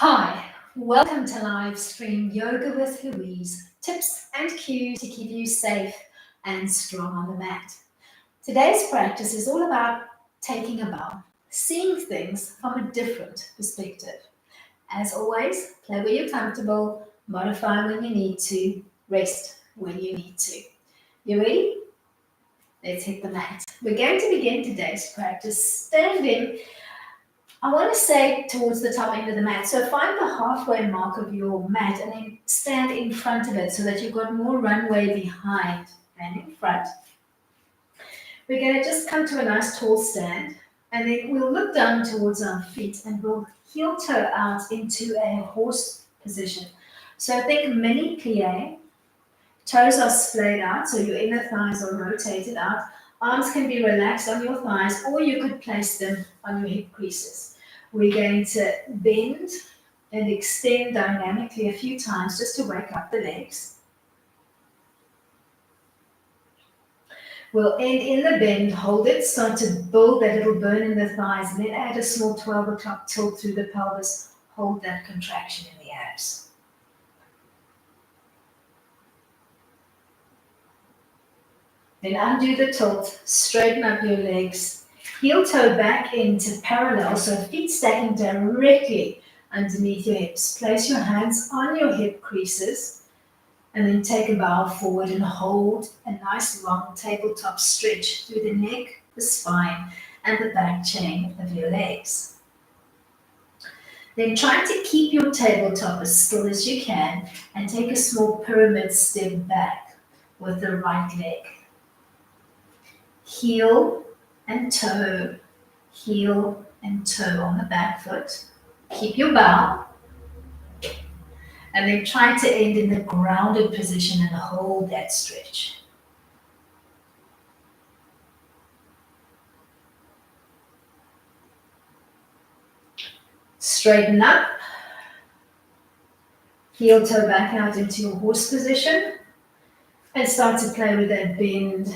Hi, welcome to live stream Yoga with Louise. Tips and cues to keep you safe and strong on the mat. Today's practice is all about taking a bow, seeing things from a different perspective. As always, play where you're comfortable, modify when you need to, rest when you need to. You ready? Let's hit the mat. We're going to begin today's practice standing, I want to say, towards the top end of the mat. So find the halfway mark of your mat and then stand in front of it so that you've got more runway behind and in front. We're going to just come to a nice tall stand and then we'll look down towards our feet and we'll heel toe out into a horse position. So think mini plie. Toes are splayed out, so your inner thighs are rotated out. Arms can be relaxed on your thighs, or you could place them on your hip creases. We're going to bend and extend dynamically a few times just to wake up the legs. We'll end in the bend, hold it, start to build that little burn in the thighs, and then add a small 12 o'clock tilt through the pelvis. Hold that contraction in the abs. Then undo the tilt, straighten up your legs, heel toe back into parallel, so feet stacking directly underneath your hips. Place your hands on your hip creases and then take a bow forward and hold a nice long tabletop stretch through the neck, the spine, and the back chain of your legs. Then try to keep your tabletop as still as you can and take a small pyramid step back with the right leg. Heel and toe on the back foot. Keep your bow. And then try to end in the grounded position and hold that stretch. Straighten up. Heel toe back out into your horse position. And start to play with that bend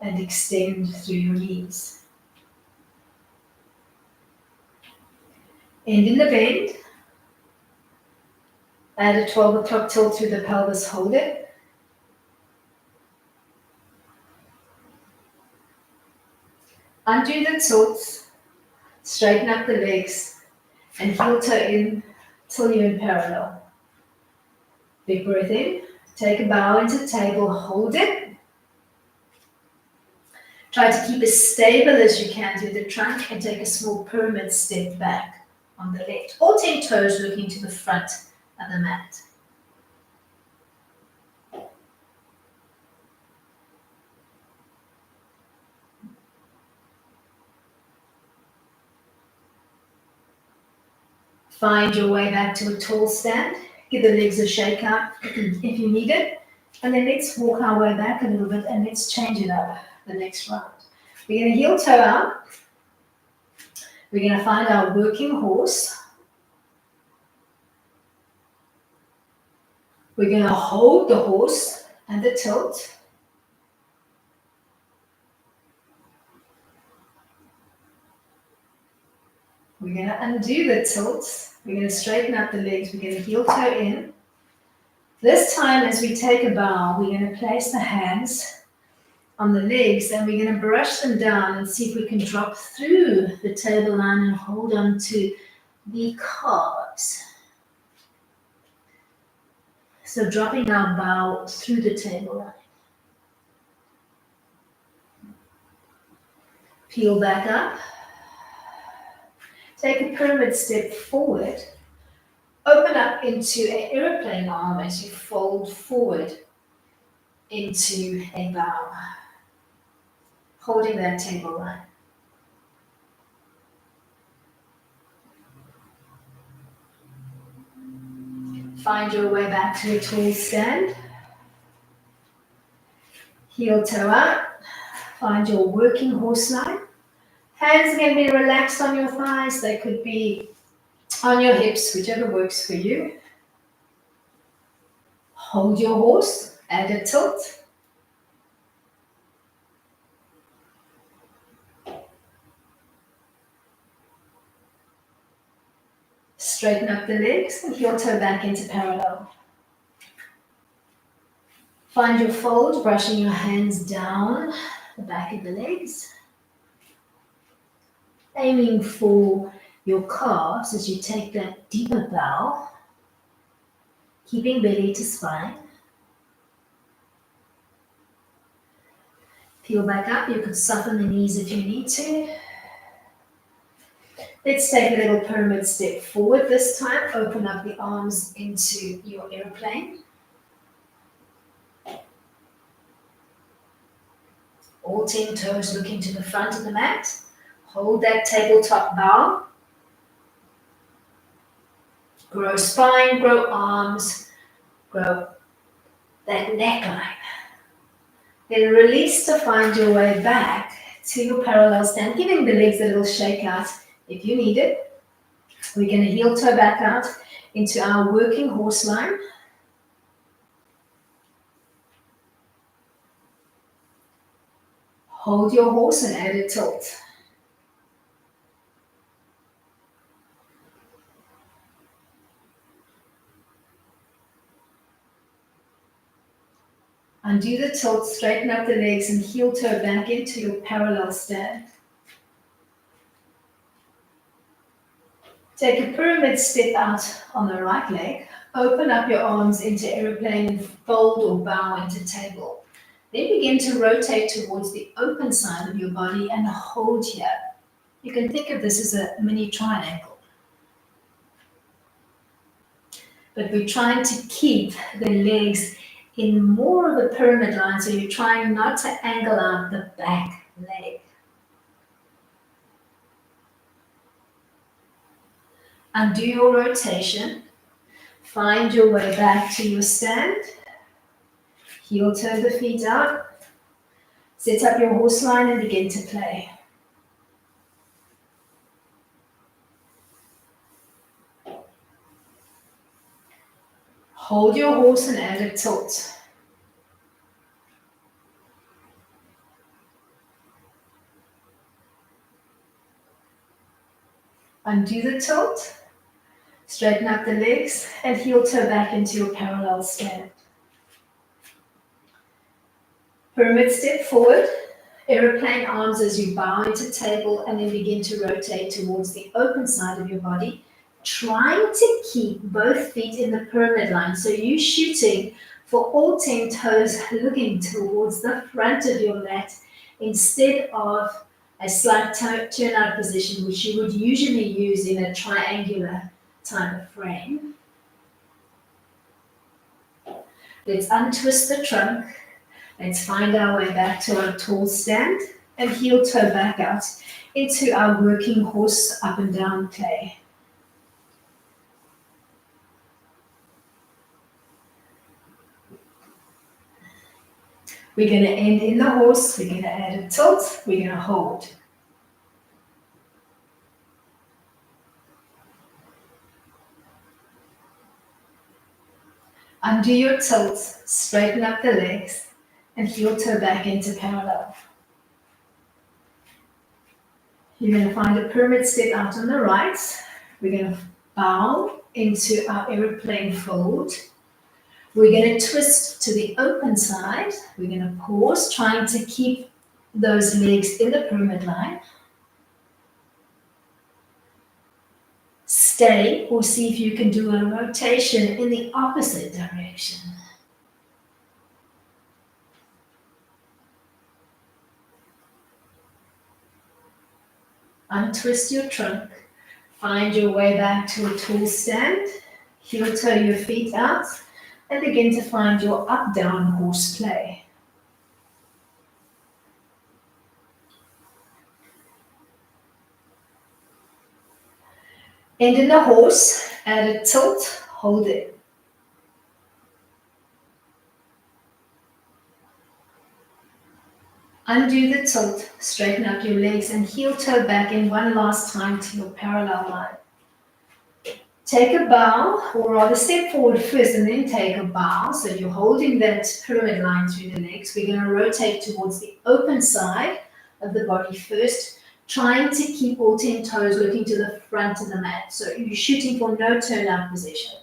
and extend through your knees. End in the bend. Add a 12 o'clock tilt through the pelvis, hold it. Undo the tilt, straighten up the legs, and heel toe in till you're in parallel. Big breath in, take a bow into table, hold it. Try to keep as stable as you can through the trunk and take a small pyramid step back on the left. All 10 toes looking to the front of the mat. Find your way back to a tall stand. Give the legs a shake out if you need it. And then let's walk our way back a little bit and let's change it up the next round. We're going to heel toe out. We're going to find our working horse. We're going to hold the horse and the tilt. We're going to undo the tilt. We're going to straighten up the legs. We're going to heel toe in. This time, as we take a bow, we're going to place the hands on the legs and we're going to brush them down and see if we can drop through the table line and hold on to the calves. So dropping our bow through the table line. Peel back up. Take a pyramid step forward. Open up into an aeroplane arm as you fold forward into a bow. Holding that table line. Find your way back to a tall stand. Heel toe out. Find your working horse line. Hands can be relaxed on your thighs. They could be on your hips, whichever works for you. Hold your horse. Add a tilt. Straighten up the legs and heel toe back into parallel. Find your fold, brushing your hands down the back of the legs. Aiming for your calves as you take that deeper bow. Keeping belly to spine. Peel back up. You can soften the knees if you need to. Let's take a little pyramid step forward this time. Open up the arms into your airplane. All 10 toes looking to the front of the mat. Hold that tabletop bow. Grow spine, grow arms, grow that neckline. Then release to find your way back to your parallel stand, giving the legs a little shake out if you need it. We're going to heel toe back out into our working horse line. Hold your horse and add a tilt. Undo the tilt, straighten up the legs and heel toe back into your parallel stand. Take a pyramid step out on the right leg. Open up your arms into aeroplane and fold or bow into table. Then begin to rotate towards the open side of your body and hold here. You can think of this as a mini triangle. But we're trying to keep the legs in more of a pyramid line, so you're trying not to angle out the back leg. Undo your rotation. Find your way back to your stand. Heel toe the feet out. Set up your horse line and begin to play. Hold your horse and add a tilt. Undo the tilt. Straighten up the legs and heel toe back into your parallel stand. Pyramid step forward. Aeroplane arms as you bow into table and then begin to rotate towards the open side of your body. Trying to keep both feet in the pyramid line. So you're shooting for all 10 toes looking towards the front of your mat instead of a slight turnout position, which you would usually use in a triangular type of frame. Let's untwist the trunk. Let's find our way back to our tall stand and heel toe back out into our working horse up and down play. We're going to end in the horse, we're going to add a tilt, we're going to hold. Undo your tilt, straighten up the legs, and heel toe back into parallel. You're going to find a pyramid step out on the right. We're going to bow into our aeroplane fold. We're going to twist to the open side. We're going to pause, trying to keep those legs in the pyramid line. Stay or see if you can do a rotation in the opposite direction. Untwist your trunk. Find your way back to a tall stand. Heel toe your feet out. And begin to find your up-down horse play. End in the horse, add a tilt, hold it. Undo the tilt, straighten up your legs and heel toe back in one last time to your parallel line. Take a bow, or rather step forward first and then take a bow. So you're holding that pyramid line through the legs. We're going to rotate towards the open side of the body first, trying to keep all 10 toes looking to the front of the mat. So you're shooting for no turn down position.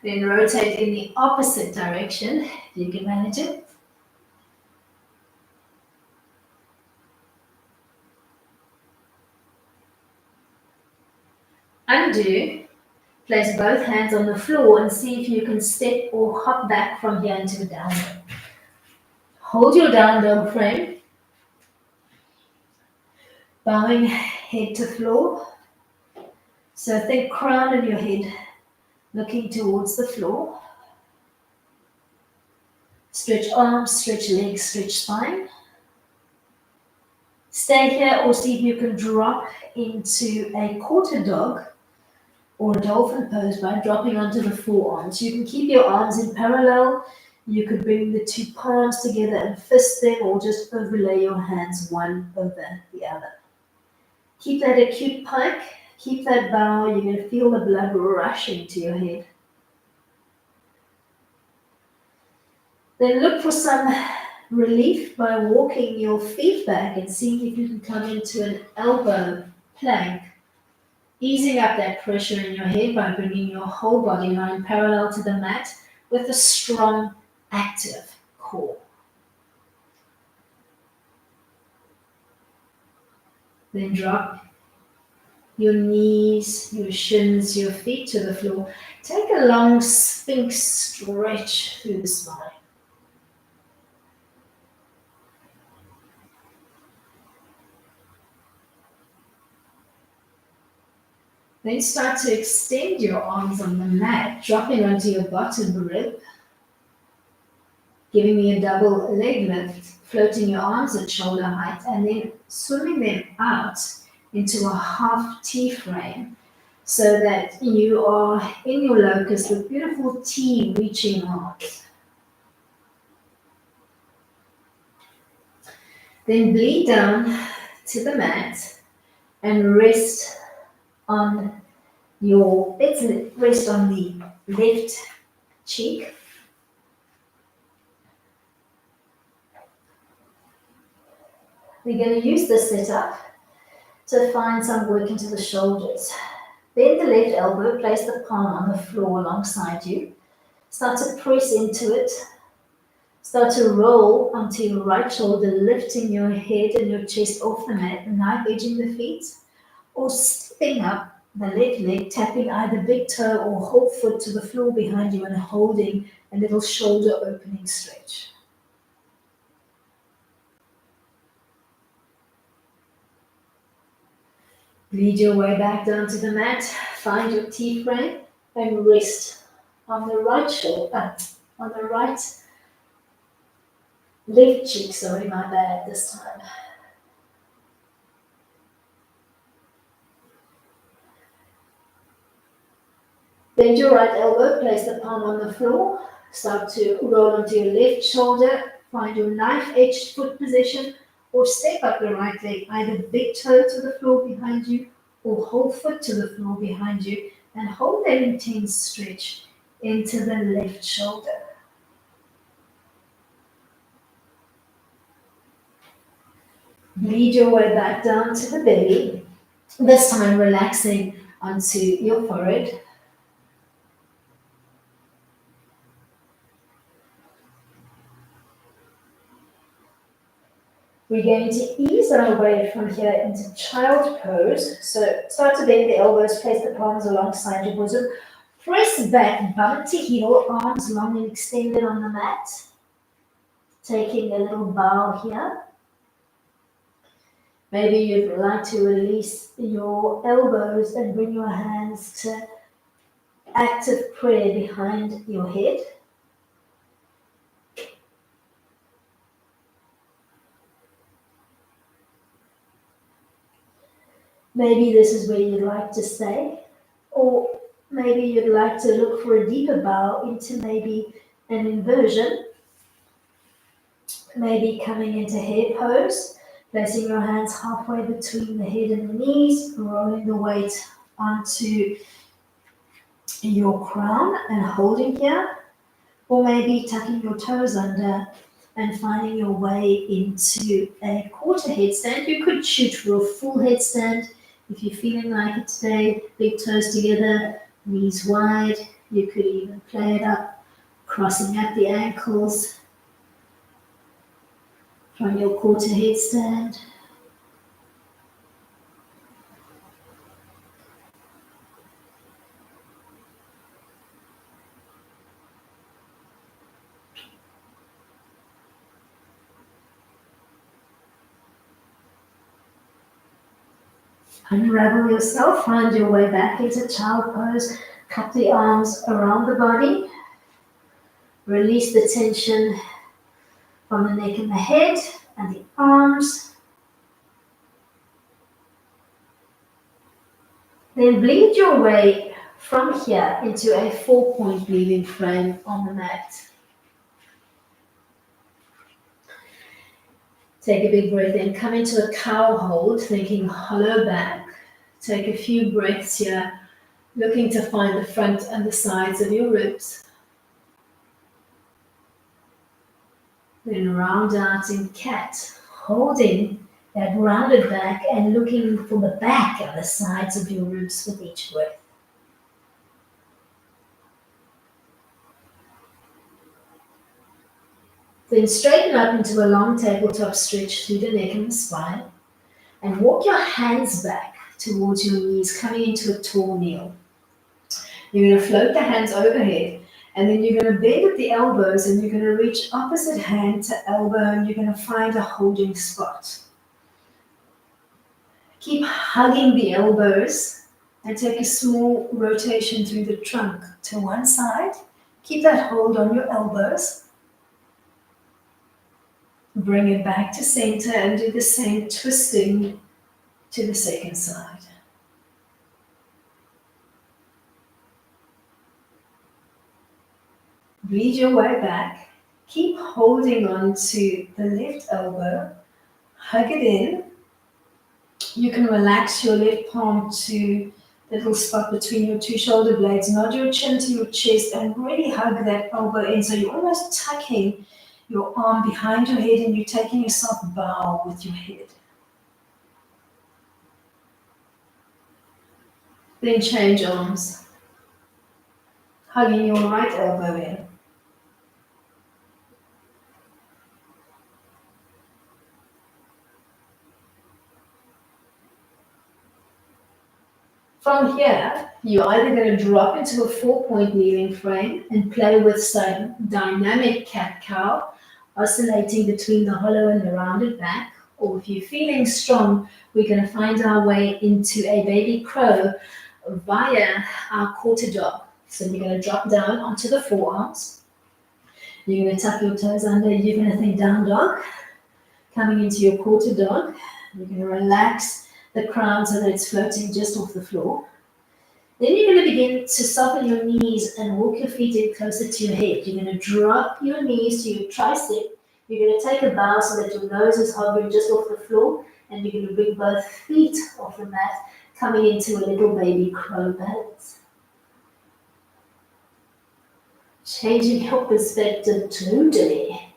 Then rotate in the opposite direction, if you can manage it. Undo. Place both hands on the floor and see if you can step or hop back from here into a down dog. Hold your down dog frame. Bowing head to floor. So think crown of your head looking towards the floor. Stretch arms, stretch legs, stretch spine. Stay here or see if you can drop into a quarter dog or a dolphin pose by dropping onto the forearms. You can keep your arms in parallel. You could bring the two palms together and fist them, or just overlay your hands one over the other. Keep that acute pike. Keep that bow. You're going to feel the blood rushing to your head. Then look for some relief by walking your feet back and seeing if you can come into an elbow plank. Easing up that pressure in your head by bringing your whole body line parallel to the mat with a strong, active core. Then drop your knees, your shins, your feet to the floor. Take a long sphinx stretch through the spine. Then start to extend your arms on the mat, dropping onto your bottom rib, giving me a double leg lift, floating your arms at shoulder height, and then swimming them out into a half T frame so that you are in your locust with beautiful T reaching arms. Then bleed down to the mat and rest on let's rest on the left cheek. We're going to use this setup to find some work into the shoulders. Bend the left elbow, place the palm on the floor alongside you. Start to press into it. Start to roll onto your right shoulder, lifting your head and your chest off the mat, knife edging the feet, or stepping up the left leg, tapping either big toe or whole foot to the floor behind you and holding a little shoulder opening stretch. Lead your way back down to the mat, find your T-frame and rest on the right shoulder, on the left cheek, sorry, my bad this time. Bend your right elbow, place the palm on the floor, start to roll onto your left shoulder, find your knife-edged foot position, or step up your right leg, either big toe to the floor behind you or whole foot to the floor behind you, and hold that intense stretch into the left shoulder. Lead your way back down to the belly, this time relaxing onto your forehead. We're going to ease our way from here into child pose. So start to bend the elbows, place the palms alongside your bosom. Press back, bum to heel, arms long and extended on the mat. Taking a little bow here. Maybe you'd like to release your elbows and bring your hands to active prayer behind your head. Maybe this is where you'd like to stay, or maybe you'd like to look for a deeper bow into maybe an inversion. Maybe coming into head pose, placing your hands halfway between the head and the knees, rolling the weight onto your crown and holding here, or maybe tucking your toes under and finding your way into a quarter headstand. You could shoot for a full headstand if you're feeling like it today. Big toes together, knees wide. You could even play it up, crossing at the ankles from your quarter headstand. Unravel yourself, find your way back into child pose. Cup the arms around the body. Release the tension from the neck and the head and the arms. Then bleed your way from here into a 4-point kneeling frame on the mat. Take a big breath in, come into a cow hold, thinking hollow back. Take a few breaths here, looking to find the front and the sides of your ribs. Then round out in cat, holding that rounded back and looking for the back and the sides of your ribs with each breath. Then straighten up into a long tabletop stretch through the neck and the spine. And walk your hands back towards your knees, coming into a tall kneel. You're going to float the hands overhead, and then you're going to bend at the elbows, and you're going to reach opposite hand to elbow, and you're going to find a holding spot. Keep hugging the elbows, and take a small rotation through the trunk to one side. Keep that hold on your elbows. Bring it back to center and do the same twisting to the second side. Bleed your way back. Keep holding on to the left elbow. Hug it in. You can relax your left palm to the little spot between your two shoulder blades. Nod your chin to your chest and really hug that elbow in. So you're almost tucking your arm behind your head and you're taking a soft bow with your head. Then change arms. Hugging your right elbow in. From here, you're either going to drop into a 4-point kneeling frame and play with some dynamic cat-cow, oscillating between the hollow and the rounded back, or if you're feeling strong, we're going to find our way into a baby crow via our quarter dog. So you're going to drop down onto the forearms. You're going to tuck your toes under, you're going to think down dog, coming into your quarter dog. You're going to relax the crown so that it's floating just off the floor. Then you're going to begin to soften your knees and walk your feet in closer to your head. You're going to drop your knees to your tricep. You're going to take a bow so that your nose is hovering just off the floor, and you're going to bring both feet off the mat, coming into a little baby crow balance. Changing your perspective totally.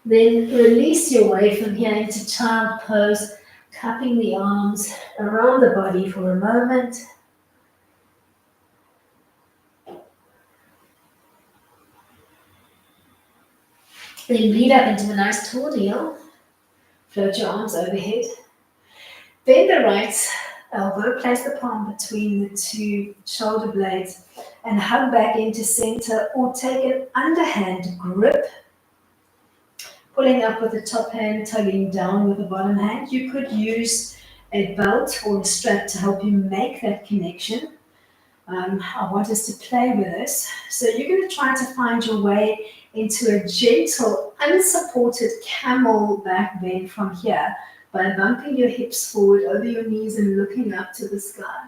Then release your way from here into child pose, cupping the arms around the body for a moment. Then lead up into a nice tall kneel. Float your arms overhead. Bend the right elbow, place the palm between the two shoulder blades and hug back into center, or take an underhand grip. Pulling up with the top hand, tugging down with the bottom hand. You could use a belt or a strap to help you make that connection. I want us to play with this. So you're going to try to find your way into a gentle, unsupported camel back bend from here by bumping your hips forward over your knees and looking up to the sky.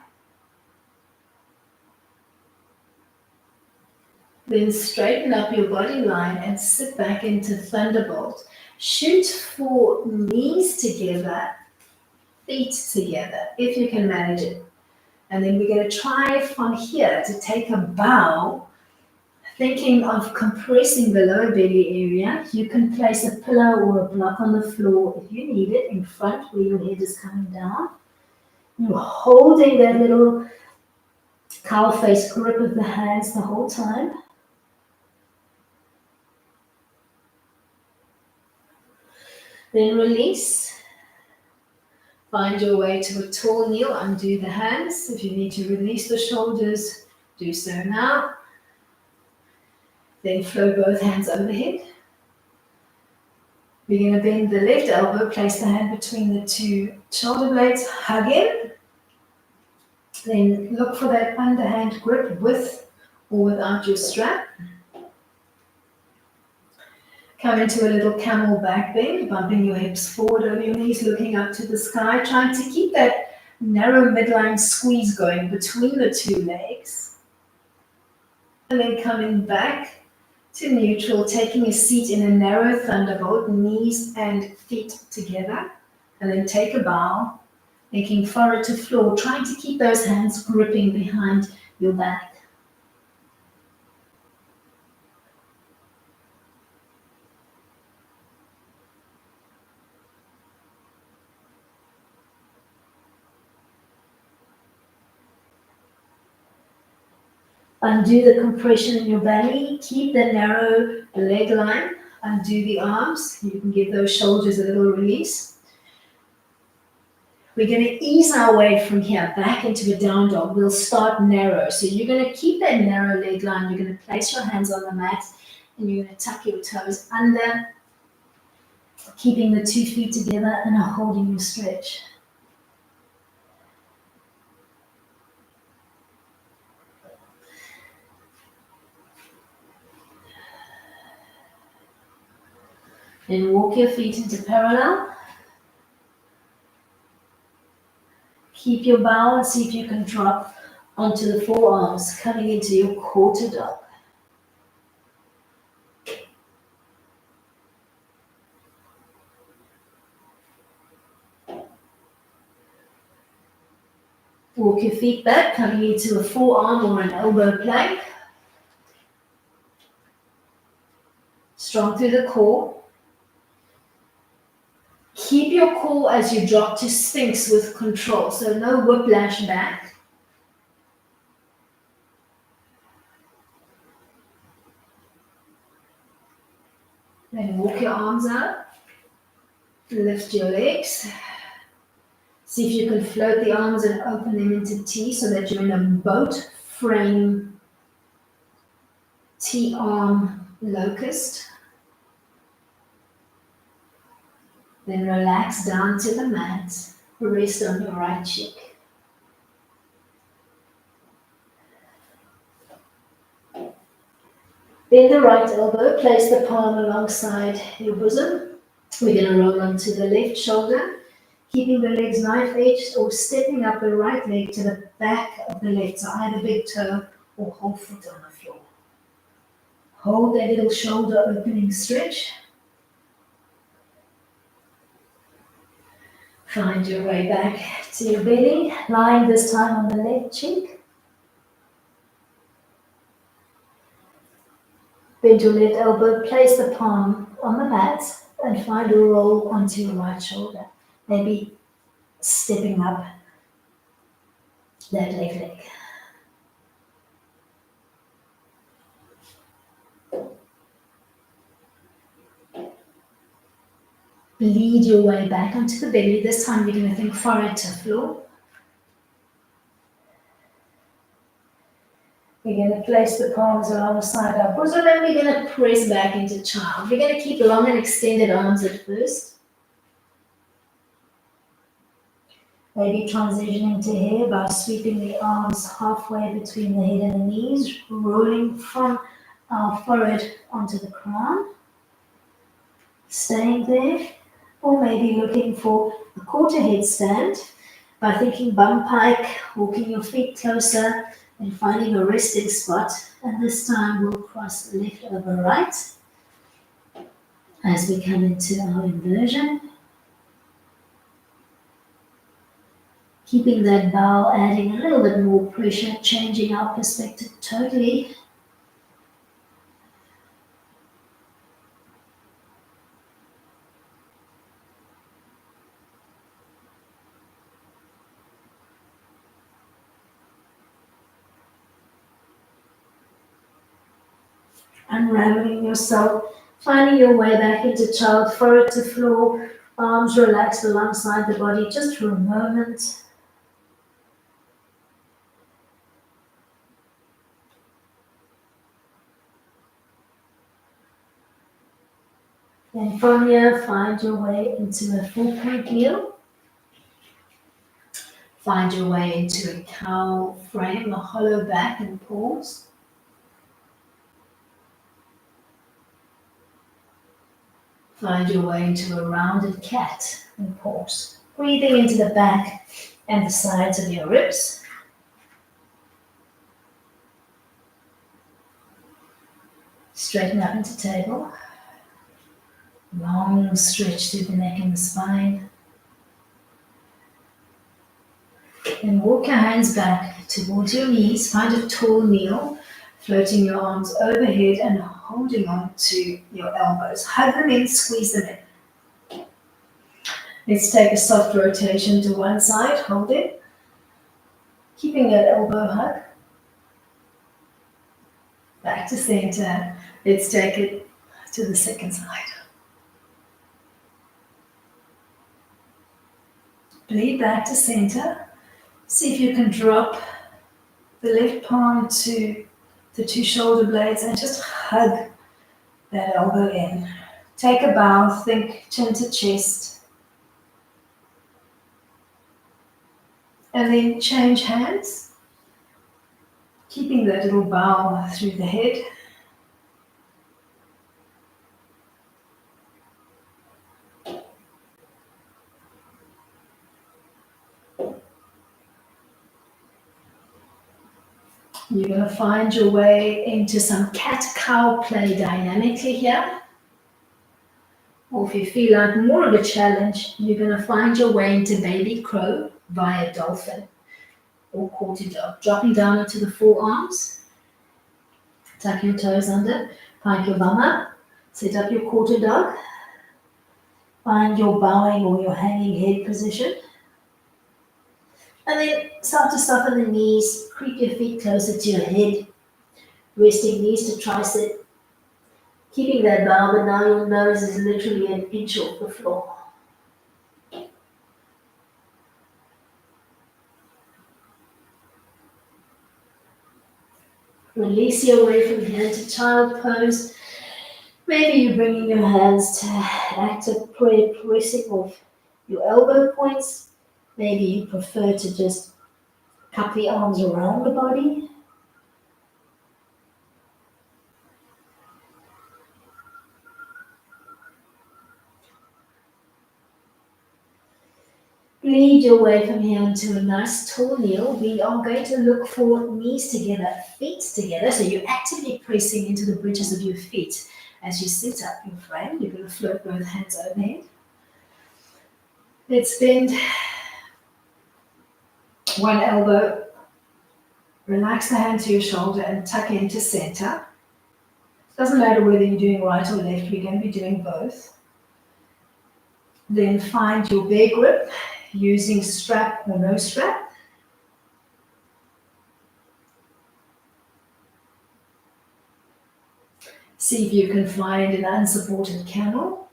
Then straighten up your body line and sit back into thunderbolt. Shoot for knees together, feet together, if you can manage it. And then we're going to try from here to take a bow Thinking of compressing the lower belly area, you can place a pillow or a block on the floor if you need it in front where your head is coming down. You're holding that little cow face grip of the hands the whole time. Then release. Find your way to a tall kneel, undo the hands. If you need to release the shoulders, do so now. Then flow both hands overhead. We're going to bend the left elbow, place the hand between the two shoulder blades, hug in. Then look for that underhand grip with or without your strap. Come into a little camel back bend, bumping your hips forward over your knees, looking up to the sky, trying to keep that narrow midline squeeze going between the two legs. And then coming back to neutral, taking a seat in a narrow thunderbolt, knees and feet together. And then take a bow, making forehead to floor, trying to keep those hands gripping behind your back. Undo the compression in your belly. Keep the narrow leg line. Undo the arms. You can give those shoulders a little release. We're going to ease our way from here back into a down dog. We'll start narrow. So you're going to keep that narrow leg line. You're going to place your hands on the mat and you're going to tuck your toes under, keeping the 2 feet together and holding your stretch. Then walk your feet into parallel. Keep your bow and see if you can drop onto the forearms, coming into your quarter dog. Walk your feet back, coming into a forearm or an elbow plank. Strong through the core. Keep your core as you drop to Sphinx with control, so no whiplash back. Then walk your arms out. Lift your legs. See if you can float the arms and open them into T so that you're in a boat frame T-arm locust. Then relax down to the mat. Rest on your right cheek. Bend the right elbow, place the palm alongside your bosom. We're going to roll onto the left shoulder, keeping the legs knife-edged or stepping up the right leg to the back of the leg, so either big toe or whole foot on the floor. Hold that little shoulder opening stretch. Find your way back to your belly, lying this time on the left cheek. Bend your left elbow, place the palm on the mat and find a roll onto your right shoulder. Maybe stepping up that left leg. Lead your way back onto the belly. This time you're going to think forehead to floor. We're going to place the palms alongside our bosom and we're going to press back into child. We're going to keep long and extended arms at first. Maybe transitioning to here by sweeping the arms halfway between the head and the knees, rolling from our forehead onto the crown. Staying there. Or maybe looking for a quarter headstand by thinking bum pike, walking your feet closer and finding a resting spot. And this time we'll cross left over right as we come into our inversion. Keeping that bow, adding a little bit more pressure, changing our perspective totally. Unraveling yourself, finding your way back into child, forward to floor, arms relaxed alongside the body just for a moment. And from here, find your way into a full-point kneel. Find your way into a cow frame, a hollow back, and pause. Find your way into a rounded cat and pause. Breathing into the back and the sides of your ribs. Straighten up into table. Long stretch through the neck and the spine. And walk your hands back towards your knees. Find a tall kneel, floating your arms overhead and holding on to your elbows. Hug them in, squeeze them in. Let's take a soft rotation to one side, hold it. Keeping that elbow hug. Back to center. Let's take it to the second side. Bleed back to center. See if you can drop the left palm to the two shoulder blades and just hug that elbow in. Take a bow, think chin to chest. And then change hands, keeping that little bow through the head. You're going to find your way into some cat-cow play dynamically here. Or if you feel like more of a challenge, you're going to find your way into baby crow via dolphin or quarter dog. Dropping down into the forearms. Tuck your toes under. Pike your bum up. Set up your quarter dog. Find your bowing or your hanging head position. And then start to soften the knees, creep your feet closer to your head, resting knees to tricep, keeping that bow, but now your nose is literally an inch off the floor. Release your way from here to child pose. Maybe you're bringing your hands to active prayer, pressing off your elbow points. Maybe you prefer to just cup the arms around the body. Lead your way from here into a nice tall kneel. We are going to look for knees together, feet together. So you're actively pressing into the bridges of your feet as you sit up your frame. You're going to float both hands overhead. Let's bend one elbow. Relax the hand to your shoulder and tuck into center. Doesn't matter whether you're doing right or left. We're going to be doing both. Then find your bear grip using strap or no strap. See if you can find an unsupported camel.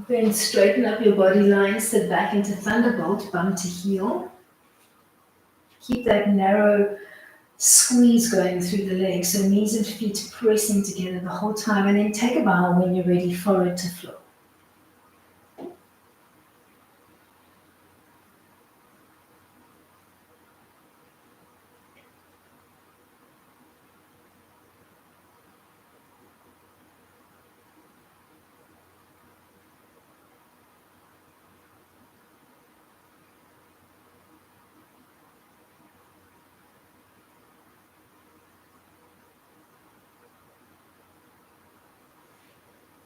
Then straighten up your body line, sit back into thunderbolt, bum to heel. Keep that narrow squeeze going through the legs, so knees and feet pressing together the whole time, and then take a bow when you're ready, forward to floor.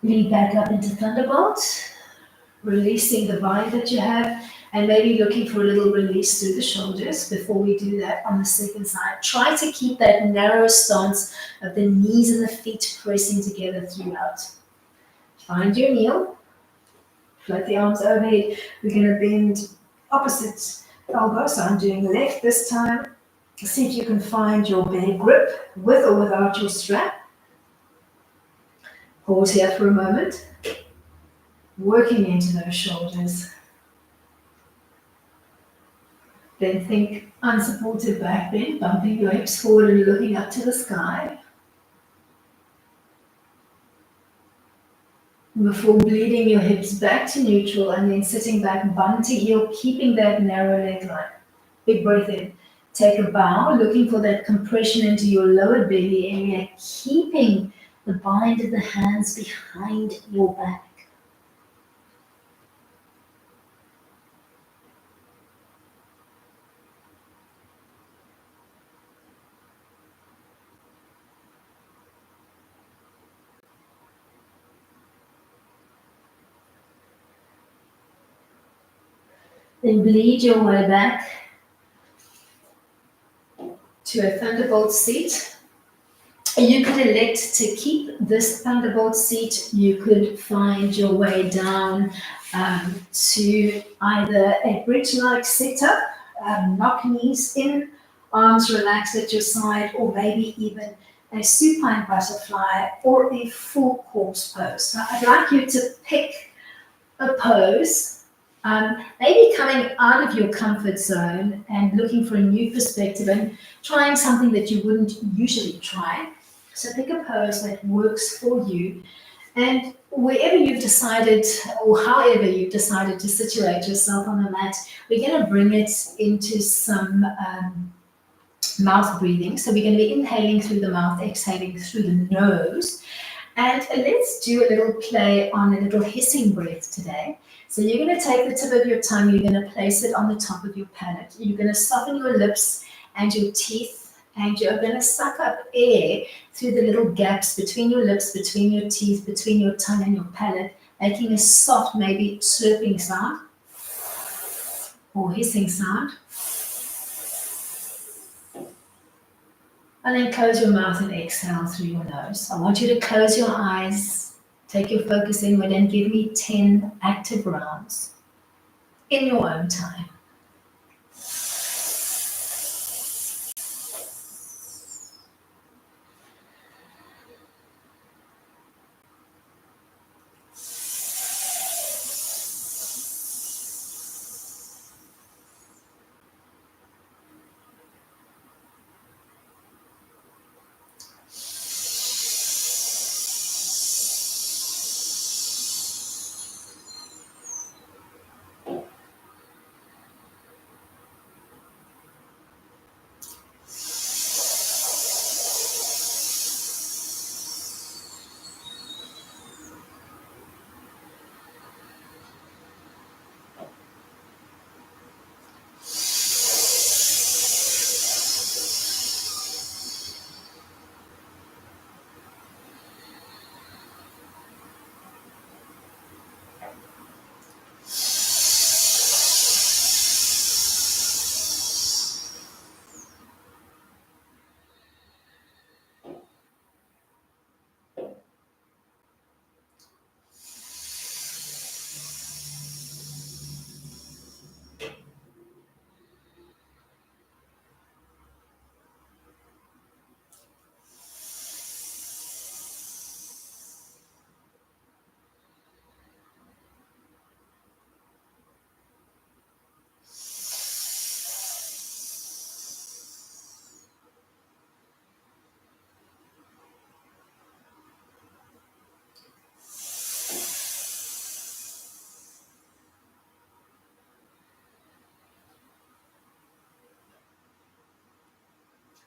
Lead back up into thunderbolt, releasing the bind that you have, and maybe looking for a little release through the shoulders. Before we do that on the second side, try to keep that narrow stance of the knees and the feet pressing together throughout. Find your kneel, float the arms overhead. We're going to bend opposite elbow, so I'm doing left this time. See if you can find your bear grip with or without your strap. Pause here for a moment, working into those shoulders. Then think unsupported back bend, bumping your hips forward and looking up to the sky. Before bleeding your hips back to neutral and then sitting back, bum to heel, keeping that narrow leg line. Big breath in. Take a bow, looking for that compression into your lower belly area, keeping the bind of the hands behind your back. Then bleed your way back to a thunderbolt seat. You could elect to keep this thunderbolt seat. You could find your way down to either a bridge-like setup, knock knees in, arms relaxed at your side, or maybe even a supine butterfly or a full horse pose. So I'd like you to pick a pose. Maybe coming out of your comfort zone and looking for a new perspective and trying something that you wouldn't usually try. So pick a pose that works for you, and wherever you've decided or however you've decided to situate yourself on the mat, we're going to bring it into some mouth breathing. So we're going to be inhaling through the mouth, exhaling through the nose. And let's do a little play on a little hissing breath today. So you're going to take the tip of your tongue, you're going to place it on the top of your palate. You're going to soften your lips and your teeth, and you're going to suck up air through the little gaps between your lips, between your teeth, between your tongue and your palate, making a soft, maybe slurping sound or hissing sound. And then close your mouth and exhale through your nose. I want you to close your eyes, take your focus inward, and give me 10 active rounds in your own time.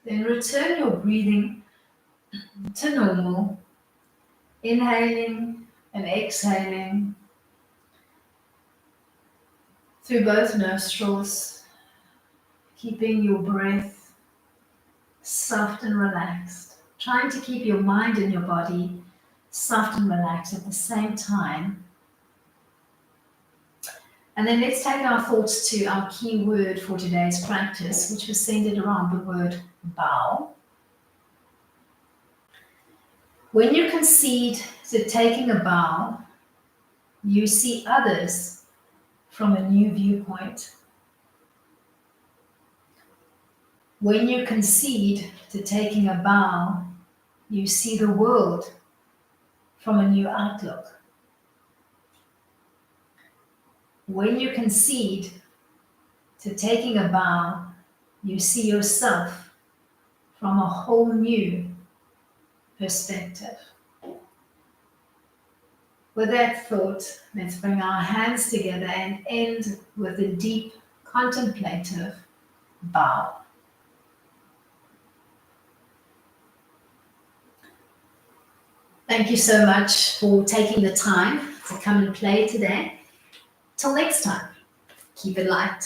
Then return your breathing to normal, inhaling and exhaling through both nostrils, keeping your breath soft and relaxed, trying to keep your mind and your body soft and relaxed at the same time. And then let's take our thoughts to our key word for today's practice, which was centered around the word bow. When you concede to taking a bow, you see others from a new viewpoint. When you concede to taking a bow, you see the world from a new outlook. When you concede to taking a bow, you see yourself from a whole new perspective. With that thought, let's bring our hands together and end with a deep contemplative bow. Thank you so much for taking the time to come and play today. Till next time, keep it light.